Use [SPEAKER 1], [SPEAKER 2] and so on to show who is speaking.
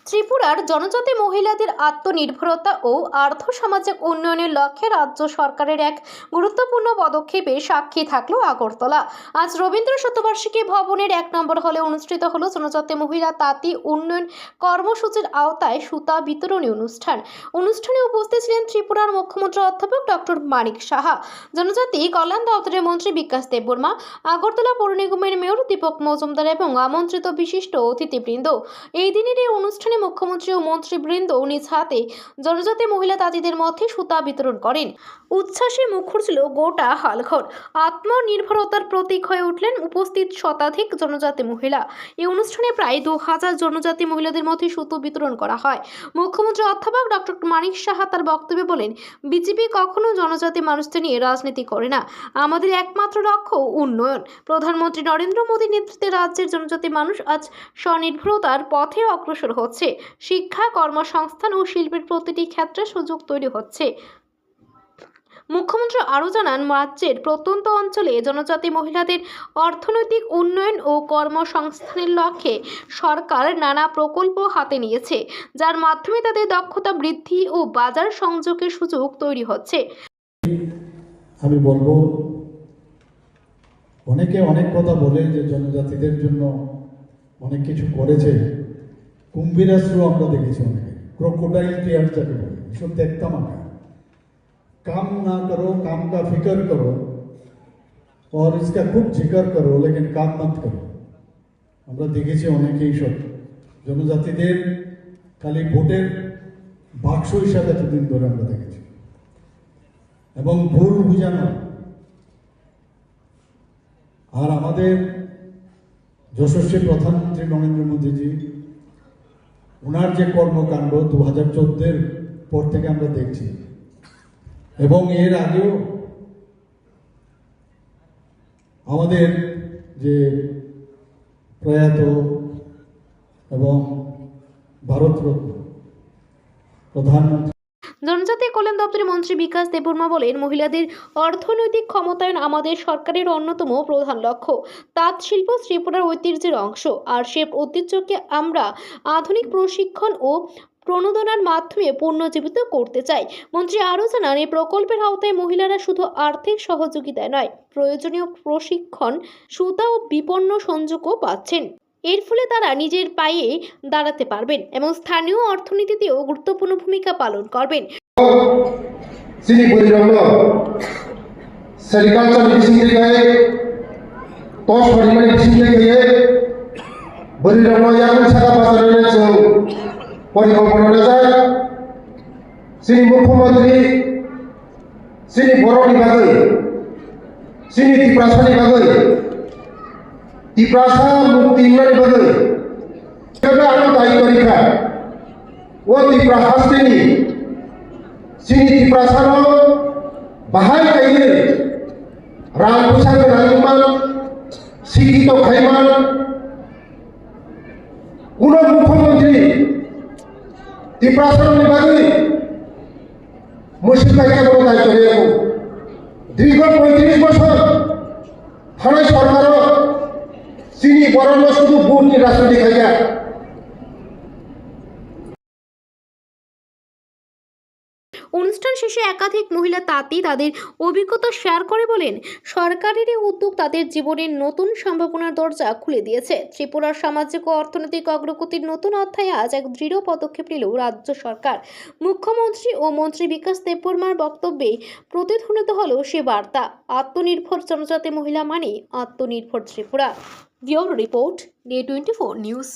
[SPEAKER 1] ত্রিপুরার জনজাতি মহিলাদের আত্মনির্ভরতা ও আর্থসামাজিক উন্নয়নের লক্ষ্যে রাজ্য সরকারের এক গুরুত্বপূর্ণ পদক্ষেপে সাক্ষী থাকলো আগরতলা। আজ রবীন্দ্র শতবার্ষিকী ভবনের 1 নম্বর হলে অনুষ্ঠিত হলো জনজাতি মহিলা তাঁতি উন্নয়ন কর্মসূচির আওতায় সুতা বিতরণী অনুষ্ঠানে উপস্থিত ছিলেন ত্রিপুরার মুখ্যমন্ত্রী অধ্যাপক ডক্টর মানিক সাহা, জনজাতি কল্যাণ দপ্তরের মন্ত্রী বিকাশ দেববর্মা, আগরতলা পৌর নিগমের মেয়র দীপক মজুমদার এবং আমন্ত্রিত বিশিষ্ট অতিথিবৃন্দ। এই দিনের এই অনুষ্ঠানে মুখ্যমন্ত্রী ও মন্ত্রীবৃন্দ নিজ হাতে জনজাতি মহিলা তাঁতিদের মধ্যে সুতা বিতরণ করেন। উচ্ছ্বাসে মুখর ছিল গোটা হালঘর। আত্মনির্ভরতার প্রতীক হয়ে উঠলেন উপস্থিত শতাধিক জনজাতি মহিলা। এই অনুষ্ঠানে প্রায় 2000 জনজাতি মহিলাদের মধ্যে সুতো বিতরণ করা হয়। মুখ্যমন্ত্রী অধ্যাপক ডক্টর মানিক সাহা তার বক্তব্যে বলেন, বিজেপি কখনো জনজাতি মানুষদের নিয়ে রাজনীতি করে না। আমাদের একমাত্র লক্ষ্য উন্নয়ন। প্রধানমন্ত্রী নরেন্দ্র মোদীর নেতৃত্বে রাজ্যের জনজাতি মানুষ আজ স্বনির্ভরতার পথে অগ্রসর হচ্ছে। শিক্ষা, কর্মসংস্থান ও শিল্পের প্রতিটি ক্ষেত্রে সুযোগ তৈরি হচ্ছে। মুখ্যমন্ত্রী আরও জানান, রাজ্যের প্রত্যন্ত অঞ্চলে জনজাতি মহিলাদের অর্থনৈতিক উন্নয়ন ও কর্মসংস্থানের লক্ষ্যে সরকার নানা প্রকল্প হাতে নিয়েছে, যার মাধ্যমে তাদের দক্ষতা বৃদ্ধি ও বাজার সংযোগের সুযোগ তৈরি হচ্ছে।
[SPEAKER 2] আমি বলবো, অনেকে অনেক কথা বলে যে জনজাতিদের জন্য অনেক কিছু করেছে। কুম্ভীরাশ্রু আমরা দেখেছি, অনেকে ক্রোকোডাইল টিয়ার যাকে বলে, এসব দেখতাম আমরা। काम ना करो, काम का फिक्र करो और इसका खूब जिक्र करो, लेकिन काम मत करो। আমরা দেখেছি অনেকেই সব জনজাতিদের খালি ভোটের বাক্স হিসাবে এতদিন ধরে আমরা দেখেছি, এবং ভুল বুঝানো। আর আমাদের যশস্বী প্রধানমন্ত্রী নরেন্দ্র মোদীজি, ওনার যে কর্মকাণ্ড 2014 পর থেকে আমরা দেখছি, এবং এর আগেও আমাদের যে প্রয়াত এবং ভারতরত্ন প্রধানমন্ত্রী
[SPEAKER 1] জনজাতি কল্যাণ দপ্তরের মন্ত্রী বিকাশ দেববর্মা বলেন, মহিলাদের অর্থনৈতিক ক্ষমতায়ন আমাদের সরকারের অন্যতম প্রধান লক্ষ্য। তাঁত শিল্প ত্রিপুরার ঐতিহ্যের অংশ, আর সে ঐতিহ্যকে আমরা আধুনিক প্রশিক্ষণ ও প্রণোদনার মাধ্যমে পুনর্জীবিত করতে চাই। মন্ত্রী আরও জানান, এই প্রকল্পের আওতায় মহিলারা শুধু আর্থিক সহযোগিতায় নয়, প্রয়োজনীয় প্রশিক্ষণ, সুতা ও বিপণন সংযোগও পাচ্ছেন। এর ফলে তারা নিজের পায়ে দাঁড়াতে পারবেন এবং স্থানীয় অর্থনীতিতেও গুরুত্বপূর্ণ ভূমিকা পালন করবেন।
[SPEAKER 3] মুখ্যমন্ত্রী শ্রী বড়নি বাগৈ শ্রী ত্রিপ্রাসানি বাগৈ ত্রিপ্রাসা মুক্তি ইংরানি বাগৈ আরো দায়ী পরীক্ষা ও ত্রিপ্রাসাস্তিনী শ্রী ত্রিপ্রাসার বাহাই কাইলে রাম পোশাক রাজমান শিক্ষিত খাইমান কোন মুখ্যমন্ত্রী ত্রিপ্রাসানি বাগৈ মুর্শিদাবাদকে বড় দায়িত্ব নিয়ে দীর্ঘ 35 বছর হারাই সরকারও চিনি বরণ শুধু ভোট নিয়ে রাজনীতি খাইয়া।
[SPEAKER 1] অনুষ্ঠান শেষে একাধিক মহিলা তাঁতি তাদের অভিজ্ঞতা শেয়ার করে বলেন, সরকারের এই উদ্যোগ তাদের জীবনের নতুন সম্ভাবনার দরজা খুলে দিয়েছে। ত্রিপুরার সামাজিক ও অর্থনৈতিক অগ্রগতির নতুন অধ্যায়ে আজ এক দৃঢ় পদক্ষেপ নিল রাজ্য সরকার। মুখ্যমন্ত্রী ও মন্ত্রী বিকাশ দেববর্মার বক্তব্যে প্রতিধ্বনিত হল সে বার্তা, আত্মনির্ভর জনজাতি মহিলা মানে আত্মনির্ভর Tripura. Bureau report, day 24 news.